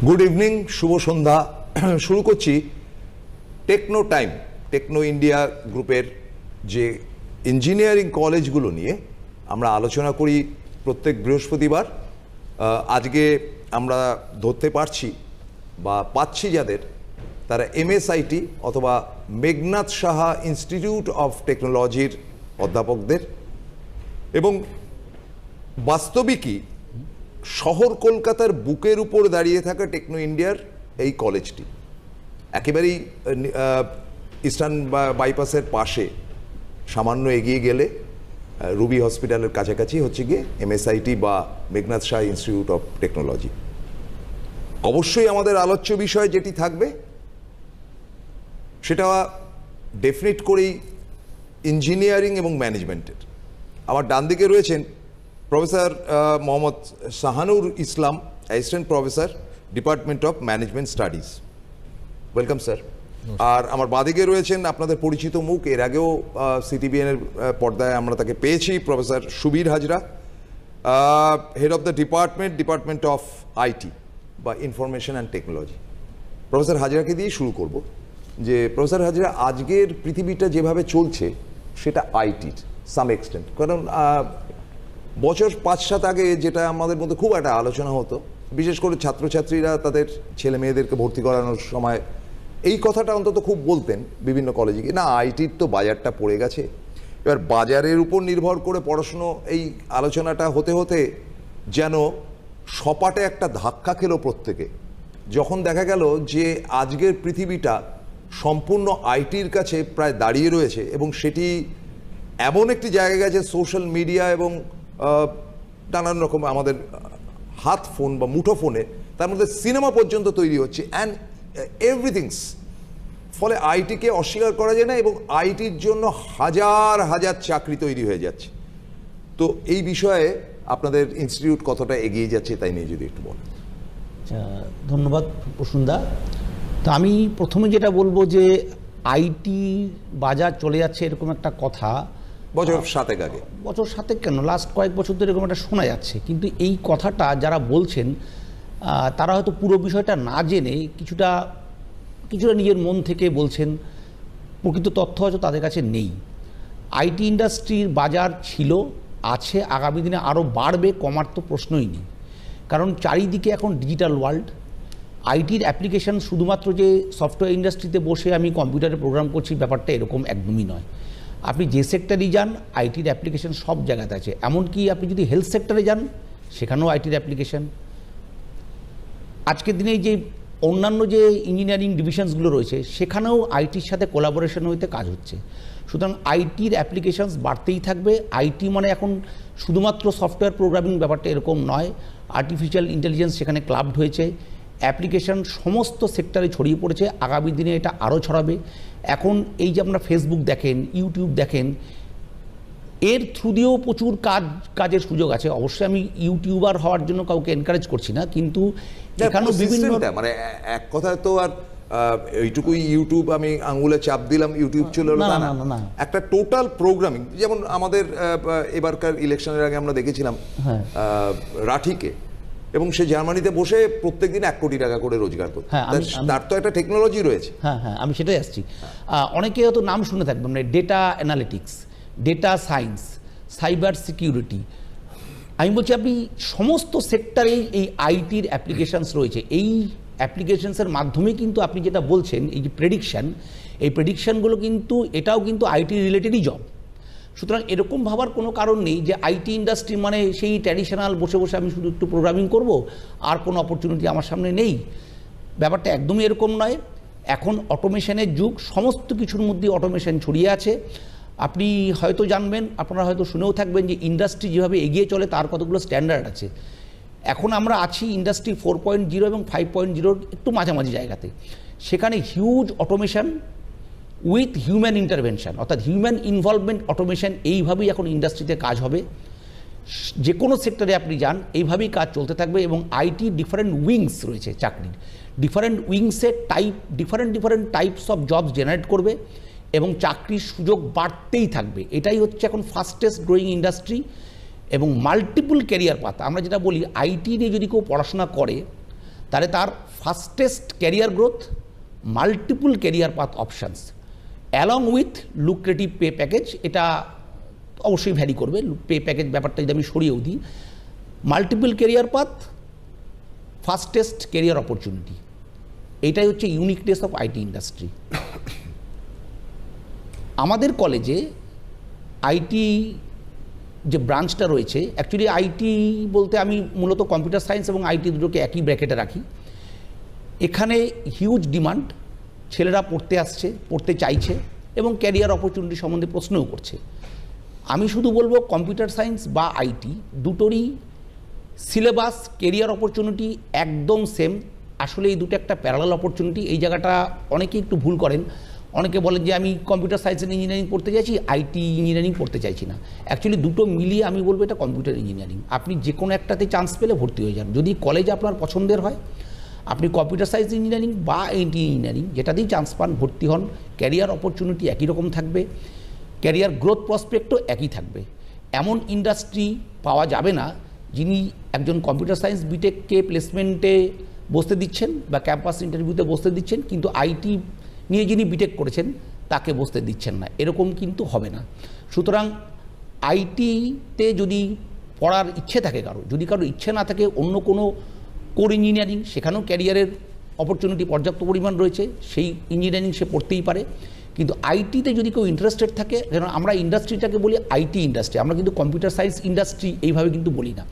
Good evening, শুভ সন্ধ্যা। শুরু করছি techno time, techno India গ্রুপের যে ইঞ্জিনিয়ারিং কলেজগুলো নিয়ে আমরা আলোচনা করি প্রত্যেক বৃহস্পতিবার। আজকে আমরা ধরতে পারছি বা পাচ্ছি যাদের, তারা MSIT অথবা মেঘনাদ সাহা ইনস্টিটিউট অফ টেকনোলজির অধ্যাপকদের, এবং বাস্তবিকই শহর কলকাতার বুকের উপর দাঁড়িয়ে থাকা টেকনো ইন্ডিয়ার এই কলেজটি একেবারেই ইস্টার্ন বাইপাসের পাশে সামান্য এগিয়ে গেলে রুবি হসপিটালের কাছাকাছি হচ্ছে গিয়ে MSIT বা Meghnad Shah Institute of technology. অবশ্যই আমাদের আলোচ্য বিষয় যেটি থাকবে সেটা ডেফিনেট করেই ইঞ্জিনিয়ারিং এবং ম্যানেজমেন্টের। আমার ডান দিকে রয়েছেন professor Mohammad Shahanur Islam, assistant professor, department of management studies. Welcome sir. আর আমার বাঁদিকে রয়েছেন আপনাদের পরিচিত মুখ, এর আগেও CTBN এর পর্দায় আমরা তাকে পেয়েছি, professor Subir Hazra, head of the department of IT বা ইনফরমেশন অ্যান্ড টেকনোলজি। প্রফেসর হাজরাকে দিয়ে শুরু করব। যে প্রফেসর হাজরা, আজকের পৃথিবীটা যেভাবে চলছে সেটা ITর সাম এক্সটেন্ট, কারণ বছর 5-7 আগে যেটা আমাদের মধ্যে খুব একটা আলোচনা হতো, বিশেষ করে ছাত্রছাত্রীরা তাদের ছেলে মেয়েদেরকে ভর্তি করানোর সময় এই কথাটা অন্তত খুব বলতেন বিভিন্ন কলেজে, না ITর তো বাজারটা পড়ে গেছে। এবার বাজারের উপর নির্ভর করে পড়াশুনো, এই আলোচনাটা হতে হতে যেন সপাটে একটা ধাক্কা খেলো প্রত্যেকে, যখন দেখা গেল যে আজকের পৃথিবীটা সম্পূর্ণ ITর কাছে প্রায় দাঁড়িয়ে রয়েছে, এবং সেটি এমন একটি জায়গায় গেছে সোশ্যাল মিডিয়া এবং নানান রকম আমাদের হাত ফোন বা মুঠো ফোনে, তার মধ্যে সিনেমা পর্যন্ত তৈরি হচ্ছে অ্যান্ড এভরিথিংস। ফলে ITকে অস্বীকার করা যায় না, এবং ITর জন্য হাজার হাজার চাকরি তৈরি হয়ে যাচ্ছে। তো এই বিষয়ে আপনাদের ইনস্টিটিউট কতটা এগিয়ে যাচ্ছে তাই নিয়ে যদি একটু বলেন। আচ্ছা, ধন্যবাদ প্রসূনদা। তো আমি প্রথমে যেটা বলবো যে IT বাজার চলে যাচ্ছে এরকম একটা কথা বছর 7 আগে, বছর 7 কেন, লাস্ট কয়েক বছর ধরে এরকম একটা শোনা যাচ্ছে, কিন্তু এই কথাটা যারা বলছেন তারা হয়তো পুরো বিষয়টা না জেনে কিছুটা নিজের মন থেকে বলছেন, প্রকৃত তথ্য হয়তো তাদের কাছে নেই। IT ইন্ডাস্ট্রির বাজার ছিল, আছে, আগামী দিনে আরও বাড়বে, কমার তো প্রশ্নই নেই। কারণ চারিদিকে এখন ডিজিটাল ওয়ার্ল্ড। ITর অ্যাপ্লিকেশান শুধুমাত্র যে সফটওয়্যার ইন্ডাস্ট্রিতে বসে আমি কম্পিউটারে প্রোগ্রাম করছি, ব্যাপারটা এরকম একদমই নয়। আপনি যে সেক্টরেই যান ITর অ্যাপ্লিকেশান সব জায়গাতে আছে। এমনকি আপনি যদি হেলথ সেক্টরে যান সেখানেও ITর অ্যাপ্লিকেশান। আজকের দিনে যে অন্যান্য যে ইঞ্জিনিয়ারিং ডিভিশনসগুলো রয়েছে সেখানেও ITর সাথে কোলাবোরেশন হইতে কাজ হচ্ছে। সুতরাং ITর অ্যাপ্লিকেশানস বাড়তেই থাকবে। IT মানে এখন শুধুমাত্র সফটওয়্যার প্রোগ্রামিং ব্যাপারটা এরকম নয়, আর্টিফিশিয়াল ইন্টেলিজেন্স সেখানে ক্লাবড হয়েছে, অ্যাপ্লিকেশান সমস্ত সেক্টরে ছড়িয়ে পড়েছে, আগামী দিনে এটা আরও ছড়াবে। এখন এই যে আপনারা ফেসবুক দেখেন, ইউটিউব দেখেন, এর থ্রু দিয়েও প্রচুর কাজের সুযোগ আছে। অবশ্যই আমি ইউটিউবার হওয়ার জন্য কাউকে এনকারেজ করছি না, কিন্তু এখানেও বিভিন্ন, মানে এক কথায় তো আর এইটুকুই ইউটিউব আমি আঙুলে চাপ দিলাম ইউটিউব চলে এলো, না, একটা টোটাল প্রোগ্রামিং। যেমন আমাদের এবারকার ইলেকশনের আগে আমরা দেখেছিলাম রাঠিকে, এবং সে জার্মানিতে বসে প্রত্যেকদিন 1 কোটি টাকা করে রোজগার করত। তার তো একটা টেকনোলজি রয়েছে। হ্যাঁ, আমি সেটাই আসছি। অনেকে হয়তো নাম শুনে থাকবেন, মানে data analytics, data science, cyber security. আমি বলছি আপনি সমস্ত সেক্টরেই এই ITর অ্যাপ্লিকেশানস রয়েছে। এই অ্যাপ্লিকেশানসের মাধ্যমে কিন্তু আপনি যেটা বলছেন, এই যে প্রেডিকশান, এই প্রেডিকশানগুলো কিন্তু এটাও কিন্তু IT রিলেটেডই জব। সুতরাং এরকম ভাবার কোনো কারণ নেই যে IT ইন্ডাস্ট্রি মানে সেই ট্র্যাডিশনাল বসে বসে আমি শুধু একটু প্রোগ্রামিং করব আর কোনো অপরচুনিটি আমার সামনে নেই। ব্যাপারটা একদমই এরকম নয়। এখন অটোমেশনের যুগ, সমস্ত কিছুর মধ্যে অটোমেশন ছড়িয়ে আছে। আপনি হয়তো জানবেন, আপনারা হয়তো শুনেও থাকবেন যে ইন্ডাস্ট্রি যেভাবে এগিয়ে চলে তার কতগুলো স্ট্যান্ডার্ড আছে। এখন আমরা আছি ইন্ডাস্ট্রি 4.0 এবং 5.0 একটু মাঝামাঝি জায়গাতে। সেখানে huge automation with human intervention, অর্থাৎ হিউম্যান ইনভলভমেন্ট অটোমেশন, এইভাবেই এখন ইন্ডাস্ট্রিতে কাজ হবে। যে কোনো সেক্টরে আপনি যান এইভাবেই কাজ চলতে থাকবে। এবং IT ডিফারেন্ট উইংস রয়েছে চাকরির, ডিফারেন্ট উইংসের different types of jobs generate করবে, এবং চাকরির সুযোগ বাড়তেই থাকবে। এটাই হচ্ছে এখন ফাস্টেস্ট গ্রোয়িং ইন্ডাস্ট্রি। এবং মাল্টিপল ক্যারিয়ার পাথ, আমরা যেটা বলি IT নিয়ে যদি কেউ পড়াশোনা করে তাহলে তার fastest career growth, multiple career path options along with lucrative pay package. এটা অবশ্যই ভ্যারি করবে, পে প্যাকেজ ব্যাপারটা যদি আমি সরিয়েও দিই, multiple career path, fastest career opportunity, এইটাই হচ্ছে ইউনিকনেস অফ আইটি ইন্ডাস্ট্রি। আমাদের কলেজে আইটি যে ব্রাঞ্চটা রয়েছে, অ্যাকচুয়ালি আইটি বলতে আমি মূলত কম্পিউটার সায়েন্স এবং আইটি দুটোকে একই ব্র্যাকেটে রাখি। এখানে হিউজ ডিমান্ড, ছেলেরা পড়তে আসছে, পড়তে চাইছে এবং ক্যারিয়ার অপরচুনিটি সম্বন্ধে প্রশ্নও করছে। আমি শুধু বলবো কম্পিউটার সায়েন্স বা আইটি দুটোরই সিলেবাস, ক্যারিয়ার অপরচুনিটি একদম সেম। আসলে এই দুটো একটা প্যারালাল অপরচুনিটি। এই জায়গাটা অনেকেই একটু ভুল করেন। অনেকে বলেন যে আমি কম্পিউটার সায়েন্স অ্যান্ড ইঞ্জিনিয়ারিং পড়তে চাইছি, আইটি ইঞ্জিনিয়ারিং পড়তে চাইছি না। অ্যাকচুয়ালি দুটো মিলিয়ে আমি বলবো এটা কম্পিউটার ইঞ্জিনিয়ারিং। আপনি যে কোনো একটাতে চান্স পেলে ভর্তি হয়ে যান। যদি কলেজ আপনার পছন্দের হয়, আপনি কম্পিউটার সায়েন্স ইঞ্জিনিয়ারিং বা আইটি ইঞ্জিনিয়ারিং যেটাতেই চান্স পান, ভর্তি হন। ক্যারিয়ার অপরচুনিটি একই রকম থাকবে, ক্যারিয়ার গ্রোথ প্রসপেক্টও একই থাকবে। এমন ইন্ডাস্ট্রি পাওয়া যাবে না যিনি একজন কম্পিউটার সায়েন্স বিটেককে প্লেসমেন্টে বসতে দিচ্ছেন বা ক্যাম্পাস ইন্টারভিউতে বসতে দিচ্ছেন, কিন্তু আইটি নিয়ে যিনি বিটেক করেছেন তাকে বসতে দিচ্ছেন না, এরকম কিন্তু হবে না। সুতরাং আইটিতে যদি পড়ার ইচ্ছে থাকে কারো, যদি কারো ইচ্ছে না থাকে অন্য কোনো কোর ইঞ্জিনিয়ারিং, সেখানেও ক্যারিয়ারের অপরচুনিটি পর্যাপ্ত পরিমাণ রয়েছে, সেই ইঞ্জিনিয়ারিং সে পড়তেই পারে। কিন্তু আইটিতে যদি কেউ ইন্টারেস্টেড থাকে, যেন আমরা ইন্ডাস্ট্রিটাকে বলি আইটি ইন্ডাস্ট্রি, আমরা কিন্তু কম্পিউটার সায়েন্স ইন্ডাস্ট্রি এইভাবে কিন্তু বলি না।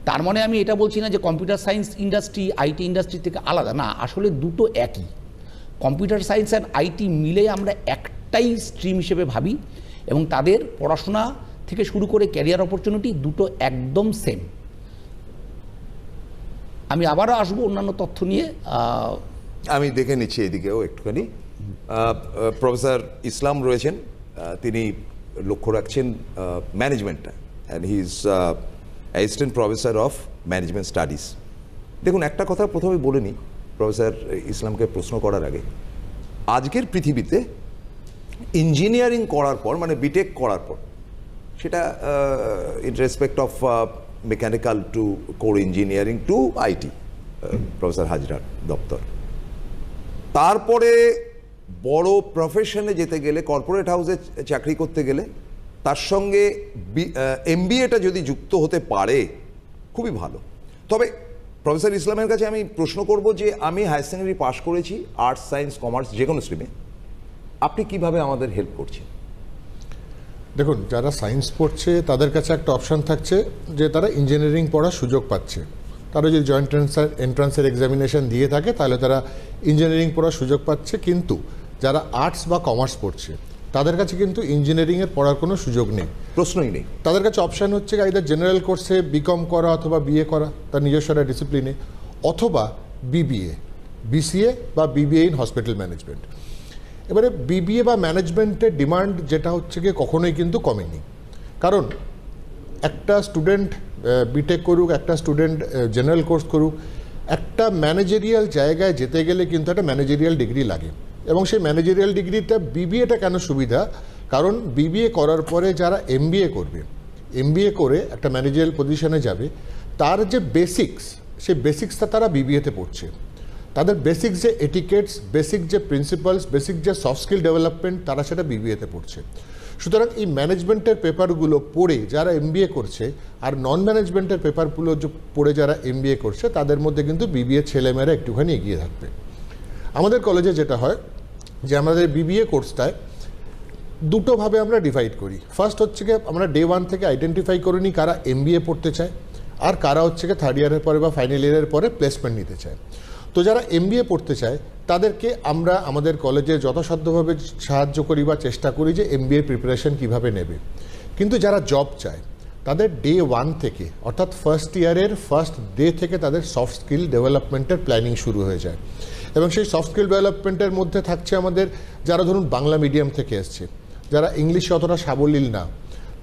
তার মানে আমি এটা বলছি না যে computer science industry IT industry থেকে আলাদা, না, আসলে দুটো একই। কম্পিউটার সায়েন্স অ্যান্ড আইটি মিলে আমরা একটাই স্ট্রিম হিসেবে ভাবি এবং তাদের পড়াশোনা থেকে শুরু করে ক্যারিয়ার অপরচুনিটি দুটো একদম সেম। আমি আবারও আসবো অন্যান্য তথ্য নিয়ে। আমি দেখে নিচ্ছি এদিকেও একটুখানি। প্রফেসর ইসলাম রয়েছেন, তিনি লক্ষ্য রাখছেন ম্যানেজমেন্টটা, and he is assistant professor of management studies. দেখুন, একটা কথা প্রথমে বলে নিই প্রফেসর ইসলামকে প্রশ্ন করার আগে। আজকের পৃথিবীতে ইঞ্জিনিয়ারিং করার পর, মানে বিটেক করার পর, সেটা in respect of mechanical to core engineering to IT, professor হাজরার দপ্তর, তারপরে বড় প্রফেশনে যেতে গেলে, কর্পোরেট হাউসে চাকরি করতে গেলে, তার সঙ্গে এমবিএটা যদি যুক্ত হতে পারে খুবই ভালো। তবে প্রফেসর ইসলামের কাছে আমি প্রশ্ন করব যে আমি হায়ার সেকেন্ডারি পাশ করেছি আর্টস, সায়েন্স, কমার্স, যে কোনো স্ট্রিমে, আপনি কিভাবে আমাদের হেল্প করছেন? দেখুন, যারা সায়েন্স পড়ছে তাদের কাছে একটা অপশান থাকছে যে তারা ইঞ্জিনিয়ারিং পড়ার সুযোগ পাচ্ছে। তারা যদি জয়েন্ট এন্ট্রান্সের এক্সামিনেশন দিয়ে থাকে তাহলে তারা ইঞ্জিনিয়ারিং পড়ার সুযোগ পাচ্ছে। কিন্তু যারা আর্টস বা কমার্স পড়ছে তাদের কাছে কিন্তু ইঞ্জিনিয়ারিংয়ের পড়ার কোনো সুযোগ নেই, প্রশ্নই নেই। তাদের কাছে অপশান হচ্ছে আইদার জেনারেল কোর্সে বিকম করা অথবা বিএ করা তার নিজস্ব একটা ডিসিপ্লিনে, অথবা বিবিএ, বিসিএ বা বিবিএ ইন হসপিটাল ম্যানেজমেন্ট। এবারে বিবিএ বা ম্যানেজমেন্টের ডিমান্ড যেটা হচ্ছে গিয়ে কখনোই কিন্তু কমেনি। কারণ একটা স্টুডেন্ট বিটেক করুক, একটা স্টুডেন্ট জেনারেল কোর্স করুক, একটা ম্যানেজেরিয়াল জায়গায় যেতে গেলে কিন্তু একটা ম্যানেজেরিয়াল ডিগ্রি লাগে। এবং সেই ম্যানেজেরিয়াল ডিগ্রিটা, বিবিএটা কেন সুবিধা, কারণ বিবিএ করার পরে যারা এমবিএ করবে, এমবিএ করে একটা ম্যানেজেরিয়াল পজিশনে যাবে, তার যে বেসিক্স, সেই বেসিক্সটা তারা বিবিএতে পড়ছে। তাদের বেসিক যে এটিকেটস, বেসিক যে প্রিন্সিপালস, বেসিক যে সফট স্কিল ডেভেলপমেন্ট, তারা সেটা বিবিএতে পড়ছে। সুতরাং এই ম্যানেজমেন্টের পেপারগুলো পড়ে যারা এমবিএ করছে আর নন ম্যানেজমেন্টের পেপারগুলো পড়ে যারা এমবিএ করছে, তাদের মধ্যে কিন্তু বিবিএ ছেলেমেয়েরা একটুখানি এগিয়ে থাকবে। আমাদের কলেজে যেটা হয় যে আমাদের বিবিএ কোর্সটায় দুটোভাবে আমরা ডিভাইড করি। ফার্স্ট হচ্ছে গিয়ে আমরা ডে 1 থেকে আইডেন্টিফাই করে নিই কারা এমবিএ পড়তে চায় আর কারা হচ্ছে গিয়ে থার্ড ইয়ারের পরে বা ফাইনাল ইয়ারের পরে প্লেসমেন্ট নিতে চায়। তো যারা এমবিএ পড়তে চায় তাদেরকে আমরা আমাদের কলেজে যথাসাধ্যভাবে সাহায্য করি বা চেষ্টা করি যে এমবিএ প্রিপারেশন কীভাবে নেবে। কিন্তু যারা জব চায় তাদের ডে 1 থেকে, অর্থাৎ ফার্স্ট ইয়ারের ফার্স্ট ডে থেকে তাদের সফট স্কিল ডেভেলপমেন্টের প্ল্যানিং শুরু হয়ে যায়। এবং সেই সফট স্কিল ডেভেলপমেন্টের মধ্যে থাকছে আমাদের যারা ধরুন বাংলা মিডিয়াম থেকে এসছে, যারা ইংলিশে অতটা সাবলীল না,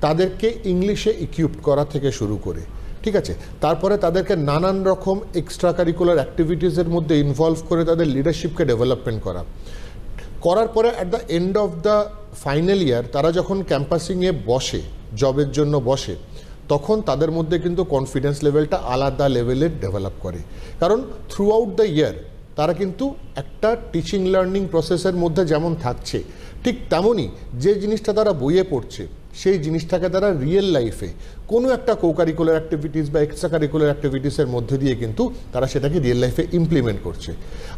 তাদেরকে ইংলিশে ইকুইপড করা থেকে শুরু করে, ঠিক আছে, তারপরে তাদেরকে নানান রকম এক্সট্রা কারিকুলার অ্যাক্টিভিটিসের মধ্যে ইনভলভ করে তাদের লিডারশিপকে ডেভেলপমেন্ট করার পরে at the end of the final year তারা যখন ক্যাম্পাসিংয়ে বসে, জবের জন্য বসে, তখন তাদের মধ্যে কিন্তু কনফিডেন্স লেভেলটা আলাদা লেভেলের ডেভেলপ করে। কারণ থ্রু আউট দ্য ইয়ার তারা কিন্তু একটা টিচিং লার্নিং প্রসেসের মধ্যে যেমন থাকছে, ঠিক তেমনই যে জিনিসটা তারা বইয়ে পড়ছে সেই জিনিসটাকে তারা রিয়েল লাইফে কোনো একটা কোকারিকুলার অ্যাক্টিভিটিস বা এক্সট্রা কারিকুলার অ্যাক্টিভিটিসের মধ্যে দিয়ে কিন্তু তারা সেটাকে রিয়েল লাইফে ইমপ্লিমেন্ট করছে।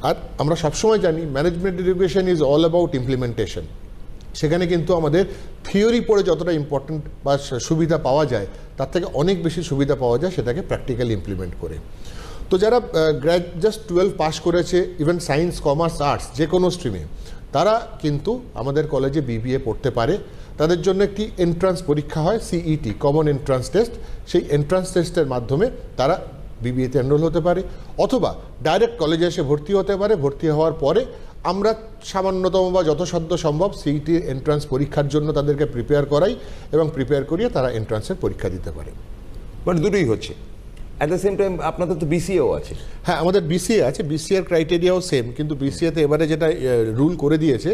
আর আমরা সবসময় জানি management education is all about implementation. সেখানে কিন্তু আমাদের থিওরি পড়ে যতটা ইম্পর্টেন্ট বা সুবিধা পাওয়া যায় তার থেকে অনেক বেশি সুবিধা পাওয়া যায় সেটাকে প্র্যাকটিক্যালি ইমপ্লিমেন্ট করে। তো যারা জাস্ট 12 পাস করেছে, ইভেন সায়েন্স, কমার্স, আর্টস যে কোনো স্ট্রিমে, তারা কিন্তু আমাদের কলেজে বিবিএ পড়তে পারে। তাদের জন্য একটি এন্ট্রান্স পরীক্ষা হয়, সিইটি, কমন এন্ট্রান্স টেস্ট। সেই এন্ট্রান্স টেস্টের মাধ্যমে তারা বিবিএতে এনরোল হতে পারে, অথবা ডাইরেক্ট কলেজে এসে ভর্তি হতে পারে। ভর্তি হওয়ার পরে আমরা সামান্যতম বা যথাসাধ্য সম্ভব সিইটির এন্ট্রান্স পরীক্ষার জন্য তাদেরকে প্রিপেয়ার করাই, এবং প্রিপেয়ার করিয়ে তারা এন্ট্রান্সের পরীক্ষা দিতে পারে। মানে দুটোই হচ্ছে। অ্যাট দ্য সেম টাইম আপনাদের তো বিসিএও আছে। হ্যাঁ, আমাদের বিসিএ আছে, বিসিএর ক্রাইটেরিয়াও সেম, কিন্তু বিসিএতে এবারে যেটা রুল করে দিয়েছে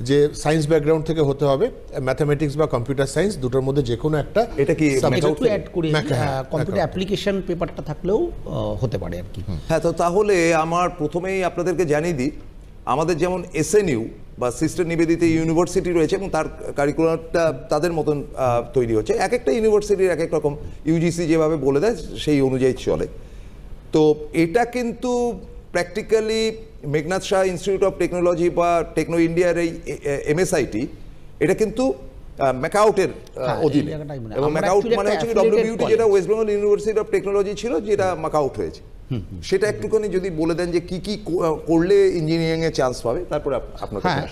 যে সায়েন্স ব্যাকগ্রাউন্ড থেকে হতে হবে, ম্যাথামেটিক্স বা কম্পিউটার সায়েন্স দুটোর মধ্যে যে কোনো একটা। এটা কি একটু অ্যাড করে কম্পিউটার অ্যাপ্লিকেশন পেপারটা থাকলেও হতে পারে আর কি। হ্যাঁ, তো তাহলে আমার প্রথমেই আপনাদেরকে জানিয়ে দিই, আমাদের যেমন এসএনইউ বা সিস্টার নিবেদিতা ইউনিভার্সিটি রয়েছে এবং তার কারিকুলারটা তাদের মতন তৈরি হচ্ছে। এক একটা ইউনিভার্সিটির এক এক রকম, ইউজিসি যেভাবে বলে দেয় সেই অনুযায়ী চলে। তো এটা কিন্তু practically Meghnad Saha Institute of Technology বা টেকনো ইন্ডিয়ার এই এমএসআইটি, এটা কিন্তু ম্যাকাউটের অধীনে, এবং ম্যাকাউট মানে হচ্ছে ডব্লিউবিউটি, যেটা West Bengal university of technology ছিল, যেটা ম্যাকাউট হয়েছে। সেটা একটুখানি যদি বলে দেন যে কি কি করলে ইঞ্জিনিয়ারিং এ চান্স পাবে, তারপরে আপনাকে। হ্যাঁ,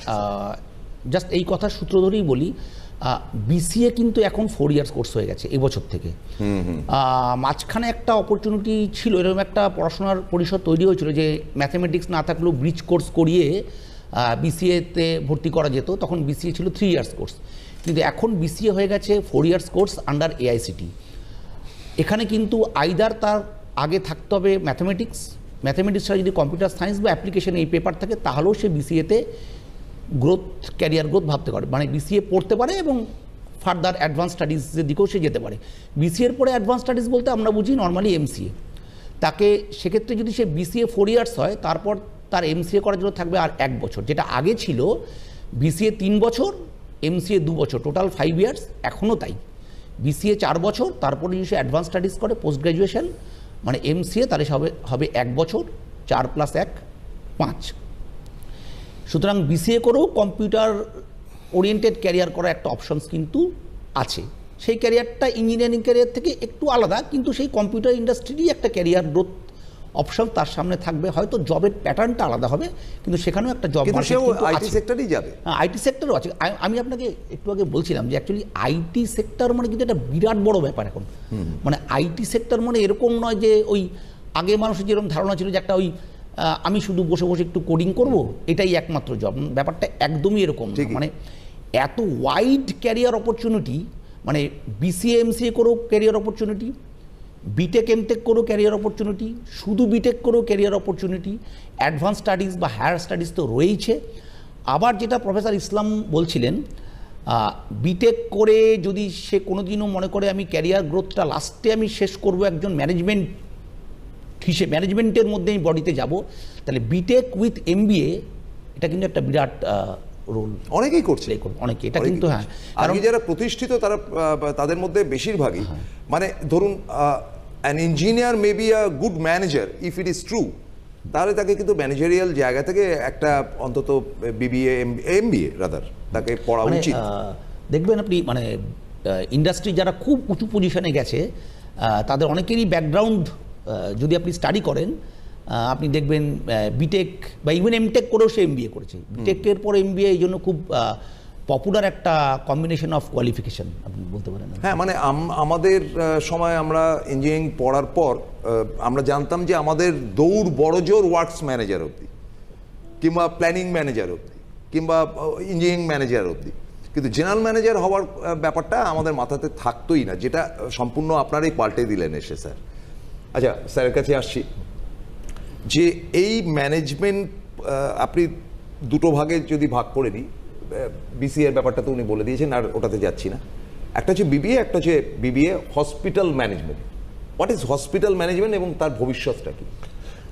জাস্ট এই কথা সূত্র ধরেই বলি, বিসিএ কিন্তু এখন 4 ইয়ার্স কোর্স হয়ে গেছে এবছর থেকে। মাঝখানে একটা অপরচুনিটি ছিল, এরকম একটা পড়াশোনার পরিসর তৈরি হয়েছিল যে ম্যাথামেটিক্স না থাকলেও ব্রিজ কোর্স করিয়ে বিসিএতে ভর্তি করা যেত। তখন বিসিএ ছিল 3 ইয়ার্স কোর্স, কিন্তু এখন বিসিএ হয়ে গেছে 4 ইয়ার্স কোর্স আন্ডার এআইসিটি। এখানে কিন্তু আইদার তার আগে থাকতে হবে ম্যাথামেটিক্স ছাড়া যদি কম্পিউটার সায়েন্স বা অ্যাপ্লিকেশন এই পেপার থাকে, তাহলেও সে বিসিএতে ক্যারিয়ার গ্রোথ ভাবতে পারে, মানে বিসিএ পড়তে পারে এবং ফার্দার অ্যাডভান্স স্টাডিজের দিকেও সে যেতে পারে। বিসিএর পরে অ্যাডভান্স স্টাডিজ বলতে আমরা বুঝি নর্মালি এমসিএ। তাকে সেক্ষেত্রে যদি সে বিসিএ 4 ইয়ার্স হয়, তারপর তার এমসিএ করার জন্য থাকবে আর 1 বছর, যেটা আগে ছিল বিসিএ 3 বছর, এমসিএ 2 বছর, টোটাল 5 ইয়ার্স। এখনও তাই, বিসিএ 4 বছর, তারপরে যদি সে অ্যাডভান্স স্টাডিজ করে পোস্ট গ্র্যাজুয়েশন, মানে এমসিএ, তাহলে হবে 1 বছর, 4 + 1 5। সুতরাং বিসিএ করেও কম্পিউটার ওরিয়েন্টেড ক্যারিয়ার করার একটা অপশনস কিন্তু আছে। সেই ক্যারিয়ারটা ইঞ্জিনিয়ারিং ক্যারিয়ার থেকে একটু আলাদা, কিন্তু সেই কম্পিউটার ইন্ডাস্ট্রিরই একটা ক্যারিয়ার গ্রোথ অপশন তার সামনে থাকবে। হয়তো জবের প্যাটার্নটা আলাদা হবে, কিন্তু সেখানেও একটা জব আইটি সেক্টরেই যাবে। আইটি সেক্টরও আছে। আমি আপনাকে একটু আগে বলছিলাম যে অ্যাকচুয়ালি আইটি সেক্টর মানে কিন্তু একটা বিরাট বড় ব্যাপার এখন। মানে আইটি সেক্টর মানে এরকম নয় যে ওই আগে মানুষের যেরকম ধারণা ছিল যে একটা ওই আমি শুধু বসে বসে একটু কোডিং করব, এটাই একমাত্র জব। ব্যাপারটা একদমই এরকম না। মানে এত ওয়াইড ক্যারিয়ার অপরচুনিটি, মানে বিসিএ এমসিএ করেও ক্যারিয়ার অপরচুনিটি, বিটেক এমটেক করেও ক্যারিয়ার অপরচুনিটি, শুধু বিটেক করেও ক্যারিয়ার অপরচুনিটি, অ্যাডভান্স স্টাডিজ বা হায়ার স্টাডিজ তো রয়েইছে। আবার যেটা প্রফেসর ইসলাম বলছিলেন, বিটেক করে যদি সে কোনোদিনও মনে করে আমি ক্যারিয়ার গ্রোথটা লাস্টে আমি শেষ করব একজন ম্যানেজমেন্টের মধ্যে আমি বডিতে যাব, তাহলে বিটেক উইথ এমবিএ এটা কিন্তু একটা বিরাট রোল অনেকেই করছে, অনেকে এটা কিন্তু। হ্যাঁ, আর যারা প্রতিষ্ঠিত তারা, তাদের মধ্যে বেশিরভাগই, মানে ধরুন an engineer may be a good manager if it is true, তাহলে তাকে কিন্তু ম্যানেজারিয়াল জায়গা থেকে একটা অন্তত বিবিএ এমবিএ রাদার তাকে পড়া উচিত। দেখবেন আপনি, মানে ইন্ডাস্ট্রি যারা খুব উঁচু পজিশনে গেছে তাদের অনেকেরই ব্যাকগ্রাউন্ড যদি আপনি স্টাডি করেন, আপনি দেখবেন বিটেক বা ইভেন এমটেক করেও সে এমবিএ করেছে। বিটেকের পর এমবিএ এই জন্য খুব পপুলার একটা কম্বিনেশন অফ কোয়ালিফিকেশন আপনি বলতে পারেন। হ্যাঁ, মানে আমাদের সময় আমরা ইঞ্জিনিয়ারিং পড়ার পর আমরা জানতাম যে আমাদের দৌড় বড়জোর ওয়ার্কস ম্যানেজার অবধি, কিংবা প্ল্যানিং ম্যানেজার অবধি, কিংবা ইঞ্জিনিয়ারিং ম্যানেজার অবধি, কিন্তু জেনারেল ম্যানেজার হওয়ার ব্যাপারটা আমাদের মাথাতে থাকতোই না, যেটা সম্পূর্ণ আপনারাই পাল্টে দিলেন এসে স্যার। আচ্ছা, স্যারের কাছে আসছি যে এই ম্যানেজমেন্ট আপনি দুটো ভাগে যদি ভাগ করে দিই, বিসিএর ব্যাপারটা তো উনি বলে দিয়েছেন, আর ওটাতে যাচ্ছি না। একটা হচ্ছে বিবিএ, একটা হচ্ছে BBA hospital management. What is hospital management এবং তার ভবিষ্যৎটা কি?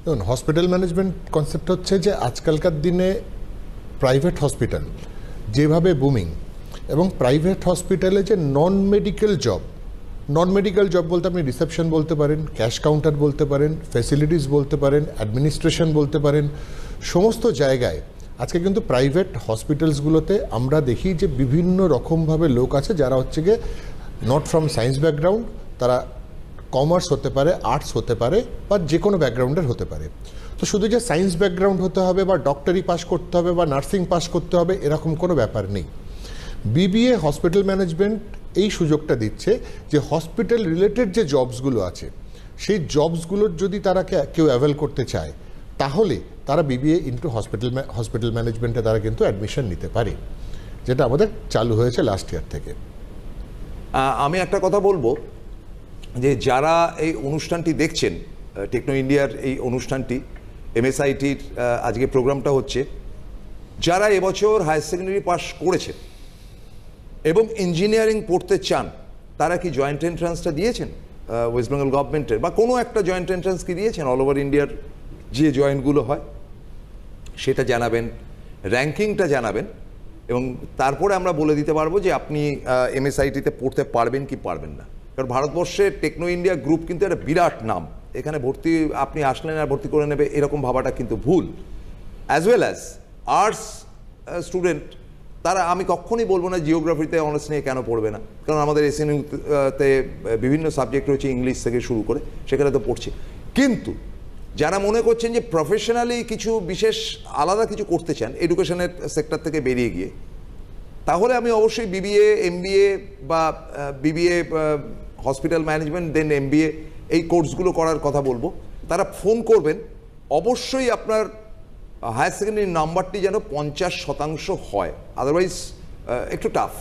দেখুন, হসপিটাল ম্যানেজমেন্ট কনসেপ্ট হচ্ছে যে আজকালকার দিনে প্রাইভেট হসপিটাল যেভাবে বুমিং, এবং প্রাইভেট হসপিটালে যে নন মেডিকেল জব বলতে আপনি রিসেপশন বলতে পারেন, ক্যাশ কাউন্টার বলতে পারেন, ফ্যাসিলিটিস বলতে পারেন, অ্যাডমিনিস্ট্রেশন বলতে পারেন, সমস্ত জায়গায় আজকে কিন্তু প্রাইভেট হসপিটালসগুলোতে আমরা দেখি যে বিভিন্ন রকমভাবে লোক আছে যারা হচ্ছে গিয়ে নট ফ্রম সায়েন্স ব্যাকগ্রাউন্ড, তারা কমার্স হতে পারে, আর্টস হতে পারে, বা যে কোনো ব্যাকগ্রাউন্ডের হতে পারে। তো শুধু যে সায়েন্স ব্যাকগ্রাউন্ড হতে হবে বা ডক্টরি পাস করতে হবে বা নার্সিং পাস করতে হবে এরকম কোনো ব্যাপার নেই। বিবিএ হসপিটাল ম্যানেজমেন্ট এই সুযোগটা দিচ্ছে যে হসপিটাল রিলেটেড যে জবসগুলো আছে সেই জবসগুলোর যদি তারা কেউ অ্যাভেল করতে চায় তাহলে তারা বিবিএ ইন্টু হসপিটাল ম্যানেজমেন্টে তারা কিন্তু অ্যাডমিশন নিতে পারে, যেটা আমাদের চালু হয়েছে লাস্ট ইয়ার থেকে। আমি একটা কথা বলবো যে যারা এই অনুষ্ঠানটি দেখছেন, টেকনো ইন্ডিয়ার এই অনুষ্ঠানটি, এমএসআইটির আজকে প্রোগ্রামটা হচ্ছে, যারা এবছর হায়ার সেকেন্ডারি পাস করেছেন এবং ইঞ্জিনিয়ারিং পড়তে চান, তারা কি জয়েন্ট এন্ট্রান্সটা দিয়েছেন ওয়েস্ট বেঙ্গল গভর্নমেন্টের, বা কোনো একটা জয়েন্ট এন্ট্রান্স কি দিয়েছেন? অল ওভার ইন্ডিয়ার যে জয়েন্টগুলো হয় সেটা জানাবেন, র্যাঙ্কিংটা জানাবেন, এবং তারপরে আমরা বলে দিতে পারবো যে আপনি এমএসআইটিতে পড়তে পারবেন কি পারবেন না। কারণ ভারতবর্ষের টেকনো ইন্ডিয়া গ্রুপ কিন্তু একটা বিরাট নাম, এখানে ভর্তি আপনি আসলেন আর ভর্তি করে নেবে এরকম ভাবাটা কিন্তু ভুল। As well as arts student, তারা আমি কখনই বলবো না জিওগ্রাফিতে অনার্স নিয়ে কেন পড়বে না, কারণ আমাদের এসএনইউতে বিভিন্ন সাবজেক্ট রয়েছে, ইংলিশ থেকে শুরু করে, সেখানে তো পড়ছে। কিন্তু যারা মনে করছেন যে প্রফেশনালি কিছু বিশেষ আলাদা কিছু করতে চান এডুকেশনের সেক্টর থেকে বেরিয়ে গিয়ে, তাহলে আমি অবশ্যই বিবিএ, এমবিএ বা বিবিএ হসপিটাল ম্যানেজমেন্ট দেন এমবিএ এই কোর্সগুলো করার কথা বলবো। তারা ফোন করবেন, অবশ্যই আপনার হায়ার সেকেন্ডারি নাম্বারটি যেন 50% হয়, আদারওয়াইজ একটু টাফ,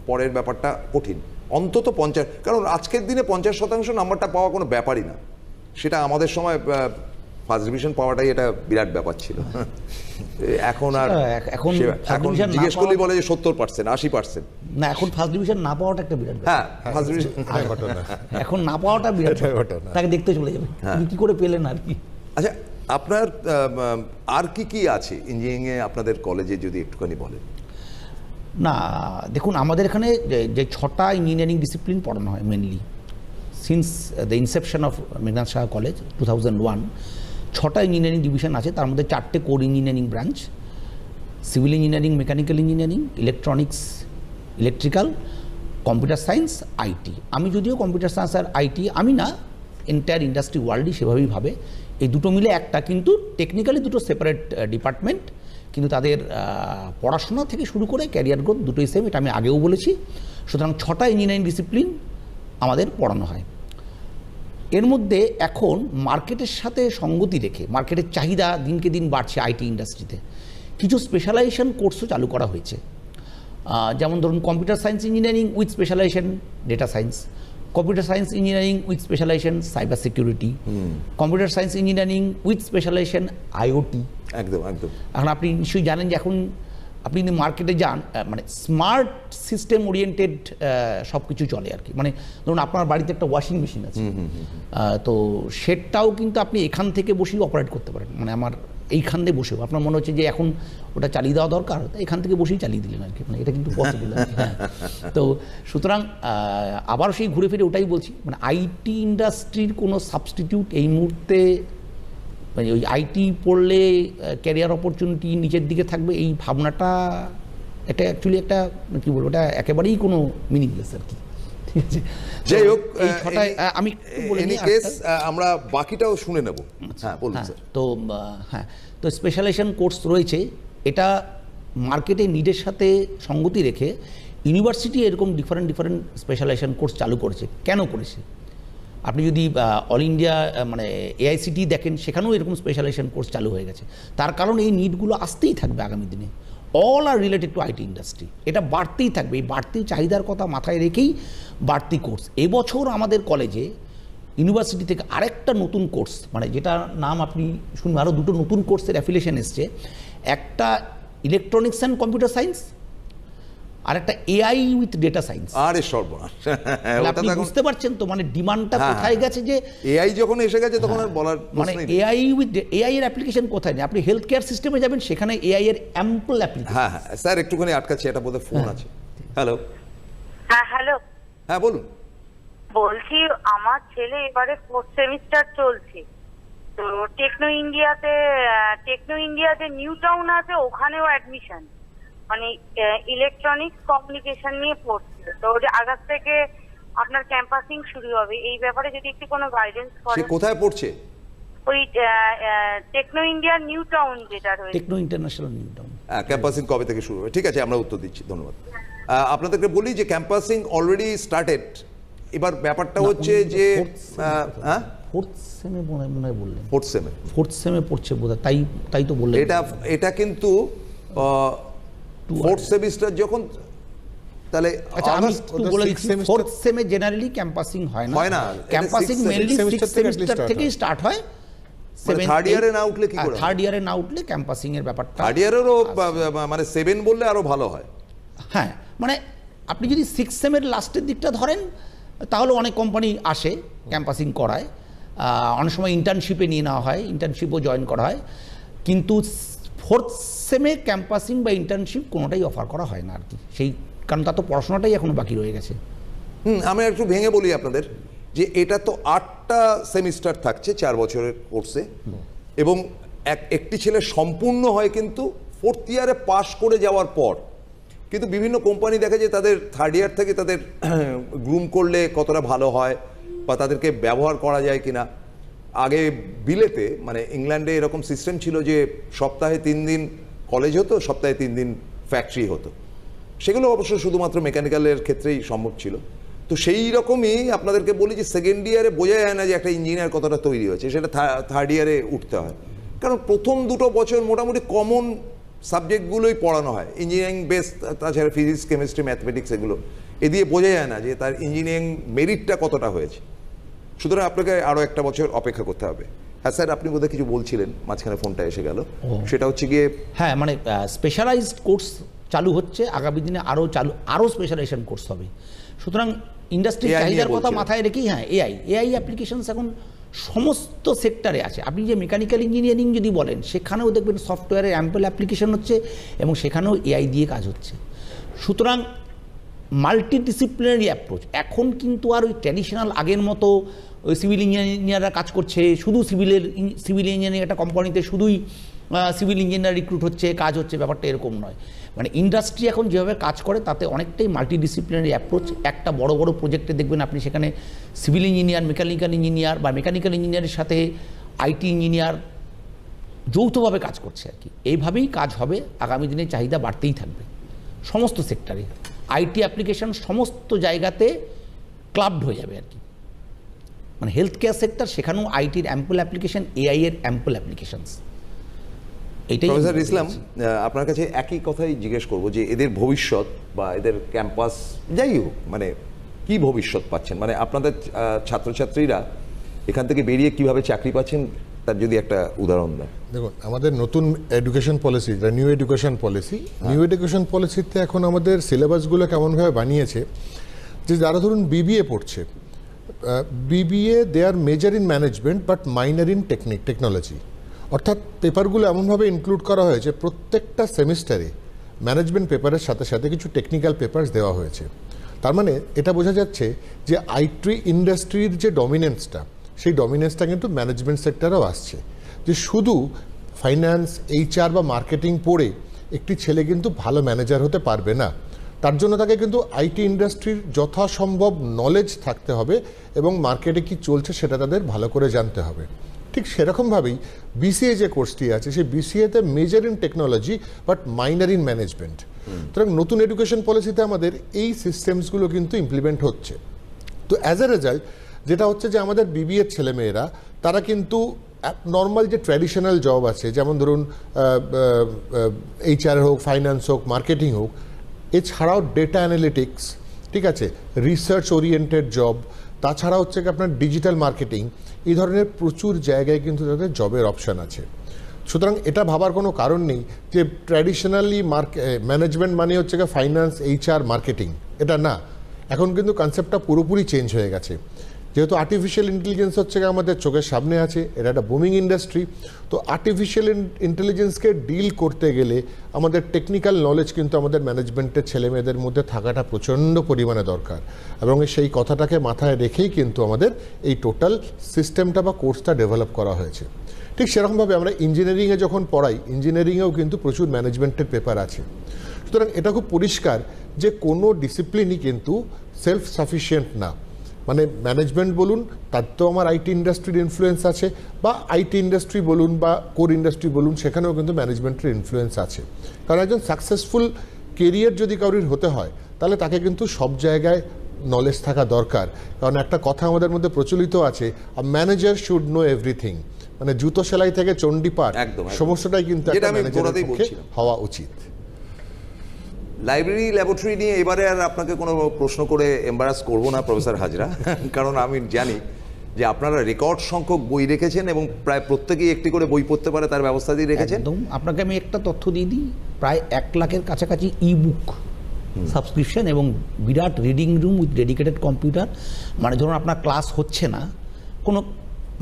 পরের ব্যাপারটা কঠিন। অন্তত 50, কারণ আজকের দিনে 50% নাম্বারটা পাওয়া কোনো ব্যাপারই না, সেটা আমাদের সময় ফার্স্ট ডিভিশন পাওয়াটাই এটা বিরাট ব্যাপার ছিল। এখন আর এখন জিজ্ঞেস করলেই বলে যে 70%, 80%। না, এখন ফার্স্ট ডিভিশন না পাওয়াটা একটা বিরাট ব্যাপার। হ্যাঁ, ফার্স্ট ডিভিশন ঘটনা এখন না পাওয়াটা বিরাট ঘটনা, তাকে দেখতে চলে যাবে কি করে পেলেন আর কি। আচ্ছা, আপনার আর কি আছে ইঞ্জিনিয়ারিংয়ে আপনাদের কলেজে যদি একটুখানি বলেন? না দেখুন, আমাদের এখানে যে 6টা ইঞ্জিনিয়ারিং ডিসিপ্লিন পড়ানো হয় mainly since the inception of Meghnath Saha college 2001। 6টা ইঞ্জিনিয়ারিং ডিভিশন আছে, তার মধ্যে 4টে core engineering branch, civil engineering, mechanical engineering, electronics, electrical, computer science, IT. আমি যদিও কম্পিউটার সায়েন্স আর আইটি আমি না, এন্টায়ার ইন্ডাস্ট্রি ওয়ার্ল্ডই সেভাবেই ভাবে, এই দুটো মিলে একটা, কিন্তু টেকনিক্যালি দুটো সেপারেট ডিপার্টমেন্ট, কিন্তু তাদের পড়াশোনা থেকে শুরু করে ক্যারিয়ার গ্রোথ দুটোই সেম, এটা আমি আগেও বলেছি। সুতরাং 6টা ইঞ্জিনিয়ারিং ডিসিপ্লিন আমাদের পড়ানো হয়। এর মধ্যে এখন মার্কেটের সাথে সঙ্গতি রেখে, মার্কেটের চাহিদা দিনকে দিন বাড়ছে আইটি ইন্ডাস্ট্রিতে, কিছু স্পেশালাইজেশন কোর্সও চালু করা হয়েছে। যেমন ধরুন computer science engineering with specialisation data science, computer science engineering with specialisation cyber security, computer science engineering with specialisation IoT. একদম একদম। এখন আপনি নিশ্চয়ই জানেন যে এখন আপনি যদি মার্কেটে যান, মানে স্মার্ট সিস্টেম ওরিয়েন্টেড সব কিছু চলে আর কি। মানে ধরুন আপনার বাড়িতে একটা ওয়াশিং মেশিন আছে, তো সেটাও কিন্তু আপনি এখান থেকে বসেই অপারেট করতে পারেন। মানে আমার এইখান দিয়ে বসেও আপনার মনে হচ্ছে যে এখন ওটা চালিয়ে দেওয়া দরকার, এখান থেকে বসেই চালিয়ে দিলেন আর কি, মানে এটা কিন্তু পসিবল। হ্যাঁ, তো সুতরাং আবার সেই ঘুরে ফিরে ওটাই বলছি, মানে আইটি ইন্ডাস্ট্রির কোনো সাবস্টিটিউট এই মুহূর্তে, মানে ওই আইটি পড়লে ক্যারিয়ার অপরচুনিটি নিচের দিকে থাকবে এই ভাবনাটা, এটা অ্যাকচুয়ালি একটা কী বলবো, এটা একেবারেই কোনো মিনিংলেস আর কি। ঠিক আছে, যাই হোক, আমি আমরা বাকিটাও শুনে নেব। হ্যাঁ বলুন স্যার। তো হ্যাঁ, তো স্পেশালাইজেশন কোর্স রয়েছে, এটা মার্কেটে নিডের সাথে সঙ্গতি রেখে ইউনিভার্সিটি এরকম ডিফারেন্ট স্পেশালাইজেশন কোর্স চালু করেছে। কেন করেছে? আপনি যদি অল ইন্ডিয়া মানে এআইসিটি দেখেন, সেখানেও এরকম স্পেশালাইজেশন কোর্স চালু হয়ে গেছে। তার কারণ এই নিডগুলো আসতেই থাকবে আগামী দিনে, all are related to IT industry, এটা বাড়তেই থাকবে। এই বাড়তি চাহিদার কথা মাথায় রেখেই বাড়তি কোর্স। এবছর আমাদের কলেজে ইউনিভার্সিটি থেকে আরেকটা নতুন কোর্স, মানে যেটা নাম আপনি শুনবেন, আরও দুটো নতুন কোর্সের অ্যাফিলিয়েশন এসছে। একটা ইলেকট্রনিক্স অ্যান্ড কম্পিউটার সায়েন্স, আর একটা এআই উইথ ডেটা সায়েন্স। আরে সর্বনাশ, আপনি বুঝতে পারছেন তো মানে ডিমান্ডটা কোথায় গেছে, যে এআই যখন এসে গেছে তখন আর বলার মানে এআই উইথ এআই এর অ্যাপ্লিকেশন কোথায় নেই। আপনি হেলথ কেয়ার সিস্টেমে যাবেন, সেখানে এআই এর অ্যাম্পল অ্যাপ্লিকেশন। হ্যাঁ হ্যাঁ স্যার, একটুখানি আটকাচ্ছি, এটা বোধহয় ফোন আছে। হ্যালো, হ্যাঁ হ্যালো, হ্যাঁ বলুন। বলছি আমার ছেলে এবারে 4th সেমিস্টার চলছে, তো টেকনো ইন্ডিয়া যে নিউ টাউন আছে ওখানেও অ্যাডমিশন, মানে ইলেকট্রনিক্স কমিউনিকেশন নিয়ে পড়ছে। তো যে আগস্ট থেকে আপনার ক্যাম্পাসিং শুরু হবে, এই ব্যাপারে যদি একটু কোনো গাইডেন্স সে করেন। কোথায় পড়ছে? ওই টেকনো ইন্ডিয়া নিউ টাউন যেটা রয়েছে, টেকনো ইন্টারন্যাশনাল নিউ টাউন। হ্যাঁ, ক্যাম্পাসিং কবে থেকে শুরু হবে? ঠিক আছে, আমরা উত্তর দিচ্ছি, ধন্যবাদ। আপনাদেরকে বলি যে ক্যাম্পাসিং অলরেডি স্টার্টেড। এবার ব্যাপারটা হচ্ছে যে ফোর্থ সেমে মনে হয় বললেন, ফোর্থ সেমে পড়ছে বোধহয়, তাই তো বললেন। এটা কিন্তু ফোর্থ সেমিস্টার যখন, তাহলে আচ্ছা আমি একটু বলে দিচ্ছি, ফোর্থ সেমে জেনারেলি ক্যাম্পাসিং হয় না। ক্যাম্পাসিং মেইনলি 6th সেমিস্টার থেকেই স্টার্ট হয়। থার্ড ইয়ারে না উঠলে কি করে? থার্ড ইয়ারে না উঠলে ক্যাম্পাসিং এর ব্যাপারটা, থার্ড ইয়ারেরও মানে 7 বললে আরো ভালো হয়। হ্যাঁ, মানে আপনি যদি 6th সেমের লাস্টের দিকটা ধরেন তাহলে অনেক কোম্পানি আসে ক্যাম্পাসিং করায়, অনেক সময় ইন্টার্নশিপে নিয়ে নেওয়া হয়, ইন্টার্নশিপও জয়েন করা হয়, কিন্তু 4th সেমে ক্যাম্পাসিং বা ইন্টার্নশিপ কোনোটাই অফার করা হয় না আর কি, সেই কারণ তার তো পড়াশোনাটাই এখনো বাকি রয়ে গেছে। আমি একটু ভেঙে বলি আপনাদের যে এটা তো 8টা সেমিস্টার থাকছে 4 বছরের কোর্সে, এবং একটি ছেলে সম্পূর্ণ হয় কিন্তু 4th ইয়ারে পাশ করে যাওয়ার পর। কিন্তু বিভিন্ন কোম্পানি দেখে যে তাদের থার্ড ইয়ার থেকে তাদের গ্রুম করলে কতটা ভালো হয় বা তাদেরকে ব্যবহার করা যায় কিনা। আগে বিলেতে মানে ইংল্যান্ডে এরকম সিস্টেম ছিল যে সপ্তাহে 3 দিন কলেজ হতো, সপ্তাহে 3 দিন ফ্যাক্টরি হতো। সেগুলো অবশ্য শুধুমাত্র মেকানিক্যালের ক্ষেত্রেই সম্ভব ছিল। তো সেই রকমই আপনাদেরকে বলি যে সেকেন্ড ইয়ারে বোঝা যায় না যে একটা ইঞ্জিনিয়ার কতটা তৈরি হয়েছে, সেটা থার্ড ইয়ারে উঠতে হয়। কারণ প্রথম 2 বছর মোটামুটি কমন সাবজেক্টগুলোই পড়ানো হয়, ইঞ্জিনিয়ারিং বেস, তাছাড়া ফিজিক্স, কেমিস্ট্রি, ম্যাথমেটিক্স, এগুলো এ দিয়ে বোঝা যায় না যে তার ইঞ্জিনিয়ারিং মেরিটটা কতটা হয়েছে। সুতরাং আপনাকে আরও 1 বছর অপেক্ষা করতে হবে। হ্যাঁ স্যার, আপনি বোধহয় কিছু বলছিলেন, মাঝখানে ফোনটা এসে গেল। সেটা হচ্ছে গিয়ে, হ্যাঁ মানে স্পেশালাইজড কোর্স চালু হচ্ছে, আগামী দিনে আরও স্পেশালাইজেশন কোর্স হবে। সুতরাং ইন্ডাস্ট্রির চাহিদার কথা মাথায় রেখেই, হ্যাঁ এআই অ্যাপ্লিকেশনস এখন সমস্ত সেক্টরে আছে। আপনি যে মেকানিক্যাল ইঞ্জিনিয়ারিং যদি বলেন, সেখানেও দেখবেন সফটওয়্যারের অ্যাম্পল অ্যাপ্লিকেশন হচ্ছে এবং সেখানেও এআই দিয়ে কাজ হচ্ছে। সুতরাং মাল্টিডিসিপ্লিনারি অ্যাপ্রোচ এখন কিন্তু আর ওই ট্র্যাডিশনাল আগের মতো ওই সিভিল ইঞ্জিনিয়াররা কাজ করছে, শুধু সিভিল ইঞ্জিনিয়ারিং একটা কোম্পানিতে শুধুই সিভিল ইঞ্জিনিয়ার রিক্রুট হচ্ছে, কাজ হচ্ছে, ব্যাপারটা এরকম নয়। মানে ইন্ডাস্ট্রি এখন যেভাবে কাজ করে তাতে অনেকটাই মাল্টিডিসিপ্লিনারি অ্যাপ্রোচ। একটা বড় প্রজেক্টে দেখবেন আপনি সেখানে সিভিল ইঞ্জিনিয়ার, মেকানিক্যাল ইঞ্জিনিয়ার বা মেকানিক্যাল ইঞ্জিনিয়ারের সাথে আইটি ইঞ্জিনিয়ার যৌথভাবে কাজ করছে আর কি। এইভাবেই কাজ হবে, আগামী দিনে চাহিদা বাড়তেই থাকবে সমস্ত সেক্টরে। আইটি অ্যাপ্লিকেশন সমস্ত জায়গাতে ক্লাবড হয়ে যাবে আর কি। মানে হেলথ কেয়ার সেক্টর, সেখানেও আইটির অ্যাম্পল অ্যাপ্লিকেশন, এআই এর অ্যাম্পল অ্যাপ্লিকেশনস। প্রফেসর ইসলাম, আপনার কাছে একই কথাই জিজ্ঞেস করব যে এদের ভবিষ্যৎ বা এদের ক্যাম্পাস যাই হোক, মানে কি ভবিষ্যৎ পাচ্ছেন, মানে আপনাদের ছাত্রছাত্রীরা এখান থেকে বেরিয়ে কিভাবে চাকরি পাচ্ছেন তার যদি একটা উদাহরণ দেন। দেখুন, আমাদের নতুন এডুকেশন পলিসি, নিউ এডুকেশন পলিসিতে এখন আমাদের সিলেবাসগুলো কেমনভাবে বানিয়েছে যে যারা ধরুন বিবিএ পড়ছে, BBA they are major in management but minor in technology. অর্থাৎ পেপারগুলো এমনভাবে ইনক্লুড করা হয়েছে প্রত্যেকটা সেমিস্টারে ম্যানেজমেন্ট পেপারের সাথে সাথে কিছু টেকনিক্যাল পেপারস দেওয়া হয়েছে। তার মানে এটা বোঝা যাচ্ছে যে আইটি ইন্ডাস্ট্রির যে ডমিনেন্সটা, সেই ডমিনেন্সটা কিন্তু ম্যানেজমেন্ট সেক্টরেও আসছে। যে শুধু ফাইন্যান্স, এইচআর বা মার্কেটিং পড়ে একটি ছেলে কিন্তু ভালো ম্যানেজার হতে পারবে না। তার জন্য তাকে কিন্তু আইটি ইন্ডাস্ট্রির যথাসম্ভব নলেজ থাকতে হবে এবং মার্কেটে কি চলছে সেটা তাদের ভালো করে জানতে হবে। ঠিক সেরকমভাবেই বিসিএ যে কোর্সটি আছে, সেই বিসিএতে major in technology but minor in management. সুতরাং নতুন এডুকেশন পলিসিতে আমাদের এই সিস্টেমসগুলো কিন্তু ইমপ্লিমেন্ট হচ্ছে। তো অ্যাজ এ রেজাল্ট যেটা হচ্ছে যে আমাদের বিবিএর ছেলেমেয়েরা তারা কিন্তু নর্মাল যে ট্র্যাডিশনাল জব আছে, যেমন ধরুন এইচআর হোক, ফাইন্যান্স হোক, মার্কেটিং হোক, এছাড়াও ডেটা অ্যানালিটিক্স, ঠিক আছে, রিসার্চ ওরিয়েন্টেড জব, তাছাড়া হচ্ছে কি আপনার ডিজিটাল মার্কেটিং, এই ধরনের প্রচুর জায়গায় কিন্তু তাদের জবের অপশান আছে। সুতরাং এটা ভাবার কোনো কারণ নেই যে ট্র্যাডিশনালি ম্যানেজমেন্ট মানে হচ্ছে গিয়ে ফাইন্যান্স, HR, মার্কেটিং, এটা না। এখন কিন্তু কনসেপ্টটা পুরোপুরি চেঞ্জ হয়ে গেছে। যেহেতু আর্টিফিশিয়াল ইন্টেলিজেন্স হচ্ছে গিয়ে আমাদের চোখের সামনে আছে, এটা একটা বুমিং ইন্ডাস্ট্রি, তো আর্টিফিশিয়াল ইন্টেলিজেন্সকে ডিল করতে গেলে আমাদের টেকনিক্যাল নলেজ কিন্তু আমাদের ম্যানেজমেন্টের ছেলেমেয়েদের মধ্যে থাকাটা প্রচণ্ড পরিমাণে দরকার, এবং সেই কথাটাকে মাথায় রেখেই কিন্তু আমাদের এই টোটাল সিস্টেমটা বা কোর্সটা ডেভেলপ করা হয়েছে। ঠিক সেরকমভাবে আমরা ইঞ্জিনিয়ারিংয়ে যখন পড়াই, ইঞ্জিনিয়ারিংয়েও কিন্তু প্রচুর ম্যানেজমেন্টের পেপার আছে। সুতরাং এটা খুব পরিষ্কার যে কোনো ডিসিপ্লিনই কিন্তু সেলফ সাফিসিয়েন্ট না। মানে ম্যানেজমেন্ট বলুন, তার তো আমার আইটি ইন্ডাস্ট্রির ইনফ্লুয়েন্স আছে, বা আইটি ইন্ডাস্ট্রি বলুন বা কোর ইন্ডাস্ট্রি বলুন, সেখানেও কিন্তু ম্যানেজমেন্টের ইনফ্লুয়েন্স আছে। কারণ একজন সাকসেসফুল কেরিয়ার যদি কারোর হতে হয়, তাহলে তাকে কিন্তু সব জায়গায় নলেজ থাকা দরকার। কারণ একটা কথা আমাদের মধ্যে প্রচলিত আছে, আ ম্যানেজার শুড নো এভরিথিং। মানে জুতো সেলাই থেকে চণ্ডীপাঠ সমস্যাটাই কিন্তু একটা ম্যানেজারের পক্ষে হওয়া উচিত। লাইব্রেরি ল্যাবরেটরি নিয়ে এবারে আর আপনাকে কোনো প্রশ্ন করে এম্বারাস করব না প্রফেসর হাজরা, কারণ আমি জানি যে আপনারা রেকর্ড সংখ্যক বই রেখেছেন এবং প্রায় প্রত্যেকেই একটি করে বই পড়তে পারে তার ব্যবস্থা দিয়ে রেখেছেন। একদম। আপনাকে আমি একটা তথ্য দিয়ে দিই, প্রায় 1 লাখের কাছাকাছি বুক সাবস্ক্রিপশন এবং বিরাট reading room with dedicated computer. মানে ধরুন আপনার ক্লাস হচ্ছে না, কোনো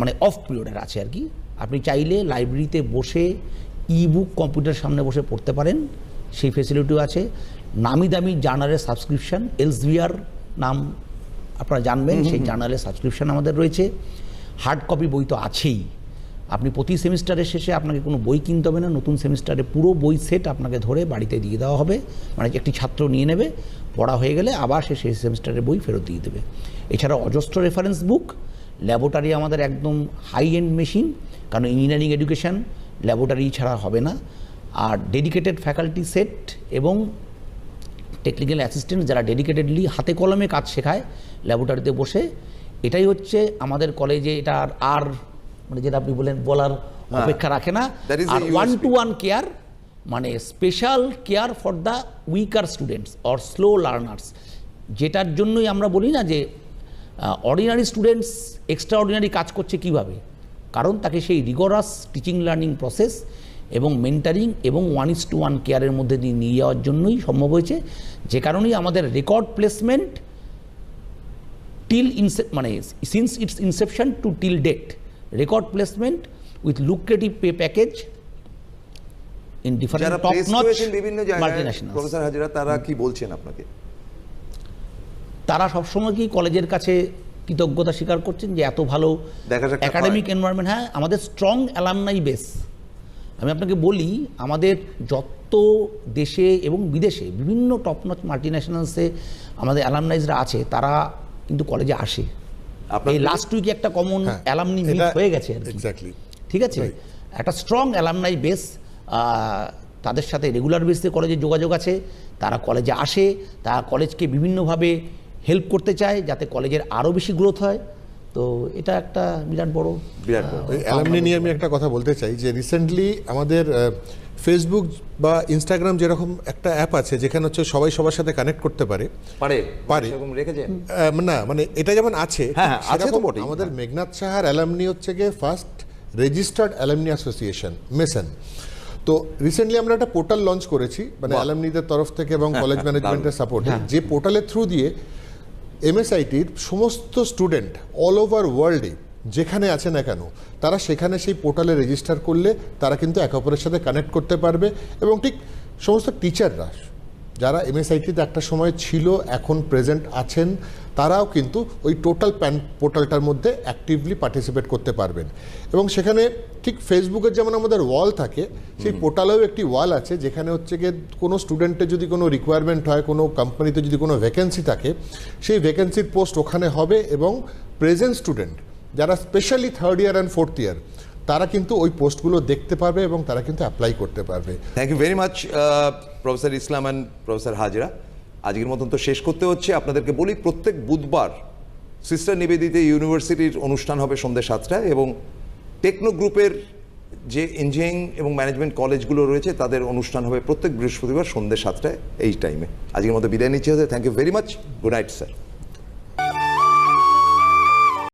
মানে অফ পিরিয়ডের আছে আর কি, আপনি চাইলে লাইব্রেরিতে বসে বুক কম্পিউটারের সামনে বসে পড়তে পারেন, সেই ফেসিলিটিও আছে। নামি দামি জার্নালের সাবস্ক্রিপশান, এলসভিআর নাম আপনারা জানবেন, সেই জার্নালের সাবস্ক্রিপশান আমাদের রয়েছে। হার্ড কপি বই তো আছেই, আপনি প্রতি সেমিস্টারের শেষে আপনাকে কোনো বই কিনতে হবে না, নতুন সেমিস্টারে পুরো বই সেট আপনাকে ধরে বাড়িতে দিয়ে দেওয়া হবে। মানে একটি ছাত্র নিয়ে নেবে, পড়া হয়ে গেলে আবার সে সেই সেমিস্টারের বই ফেরত দিয়ে দেবে। এছাড়া অজস্র রেফারেন্স বুক, ল্যাবরেটরি আমাদের একদম হাই এন্ড মেশিন, কারণ ইঞ্জিনিয়ারিং এডুকেশন ল্যাবরেটরি ছাড়া হবে না। আর ডেডিকেটেড ফ্যাকাল্টি সেট এবং টেকনিক্যাল অ্যাসিস্ট্যান্ট যারা ডেডিকেটেডলি হাতে কলমে কাজ শেখায় ল্যাবরেটরিতে বসে। এটাই হচ্ছে আমাদের কলেজে, এটা আর মানে যেটা আপনি বলার অপেক্ষা রাখে না। আর 1-to-1 কেয়ার, মানে special care for the weaker students or slow learners, যেটার জন্যই আমরা বলি না যে অর্ডিনারি স্টুডেন্টস এক্সট্রা অর্ডিনারি কাজ করছে কিভাবে, কারণ তাকে সেই রিগরাস টিচিং লার্নিং প্রসেস এবং মেন্টারিং এবং 1:1 কেয়ারের মধ্যে দিয়ে নিয়ে যাওয়ার জন্যই সম্ভব হয়েছে। যে কারণেই আমাদের রেকর্ড প্লেসমেন্ট টিল মানে since its inception to till date, record placement with lucrative pay package in different top notch multinational. Professor Hazra, তারা কি বলছেন আপনাকে? তারা সবসময় কি কলেজের কাছে কৃতজ্ঞতা স্বীকার করছেন যে এত ভালো একাডেমিক এনভায়রনমেন্ট। হ্যাঁ, আমাদের স্ট্রং অ্যালামনাই বেস। আমি আপনাকে বলি, আমাদের যত দেশে এবং বিদেশে বিভিন্ন টপ নচ মাল্টিন্যাশনালসে আমাদের অ্যালামনাইজরা আছে, তারা কিন্তু কলেজে আসে। এই লাস্ট উইকে একটা কমন অ্যালামনি মিট হয়ে গেছে আর কি, ঠিক আছে। একটা স্ট্রং অ্যালামনাই বেস, তাদের সাথে রেগুলার বেসিসে কলেজে যোগাযোগ আছে, তারা কলেজে আসে, তারা কলেজকে বিভিন্নভাবে হেল্প করতে চায় যাতে কলেজের আরও বেশি গ্রোথ হয়। তো এটা একটা বিরাট বড় অ্যালামনি নিয়ে আমি একটা কথা বলতে চাই যে রিসেন্টলি আমাদের ফেসবুক বা ইনস্টাগ্রাম যেরকম একটা অ্যাপ আছে যেখানে হচ্ছে সবাই সবার সাথে কানেক্ট করতে পারে না, মানে এটা যেমন আছে আমাদের মেঘনাদ সাহার অ্যালামনি হচ্ছে গিয়ে first registered alumni association Mason. তো রিসেন্টলি আমরা একটা পোর্টাল লঞ্চ করেছি, মানে অ্যালামনিদের তরফ থেকে এবং কলেজ ম্যানেজমেন্টের সাপোর্টে, যে পোর্টালের থ্রু দিয়ে এমএসআইটির সমস্ত স্টুডেন্ট অল ওভার ওয়ার্ল্ডে যেখানে আছে না কেন, তারা সেখানে সেই পোর্টালে রেজিস্টার করলে তারা কিন্তু একে অপরের সাথে কানেক্ট করতে পারবে। এবং ঠিক সমস্ত টিচাররা যারা এমএসআইটিতে একটা সময় ছিল, এখন প্রেজেন্ট আছেন, তারাও কিন্তু ওই টোটাল পোর্টালটার মধ্যে অ্যাক্টিভলি পার্টিসিপেট করতে পারবেন। এবং সেখানে ঠিক ফেসবুকের যেমন আমাদের ওয়াল থাকে, সেই পোর্টালেও একটি ওয়াল আছে যেখানে হচ্ছে গিয়ে কোনো স্টুডেন্টের যদি কোনো রিকোয়ারমেন্ট হয়, কোনো কোম্পানিতে যদি কোনো ভ্যাকেন্সি থাকে, সেই ভ্যাকেন্সির পোস্ট ওখানে হবে এবং প্রেজেন্ট স্টুডেন্ট যারা specially 3rd year and 4th ইয়ার, তারা কিন্তু ওই পোস্টগুলো দেখতে পারবে এবং তারা কিন্তু অ্যাপ্লাই করতে পারবে। Thank you very much professor Islam and professor Hazra. আজকের মতন তো শেষ করতে হচ্ছে। আপনাদেরকে বলি, প্রত্যেক বুধবার সিস্টার নিবেদিতা ইউনিভার্সিটির অনুষ্ঠান হবে সন্ধ্যে 7টায়, এবং টেকনো গ্রুপের যে ইঞ্জিনিয়ারিং এবং ম্যানেজমেন্ট কলেজগুলো রয়েছে তাদের অনুষ্ঠান হবে প্রত্যেক বৃহস্পতিবার সন্ধ্যে 7টায় এই টাইমে। আজকের মতো বিদায় নিচ্ছি। Thank you very much. Good night sir.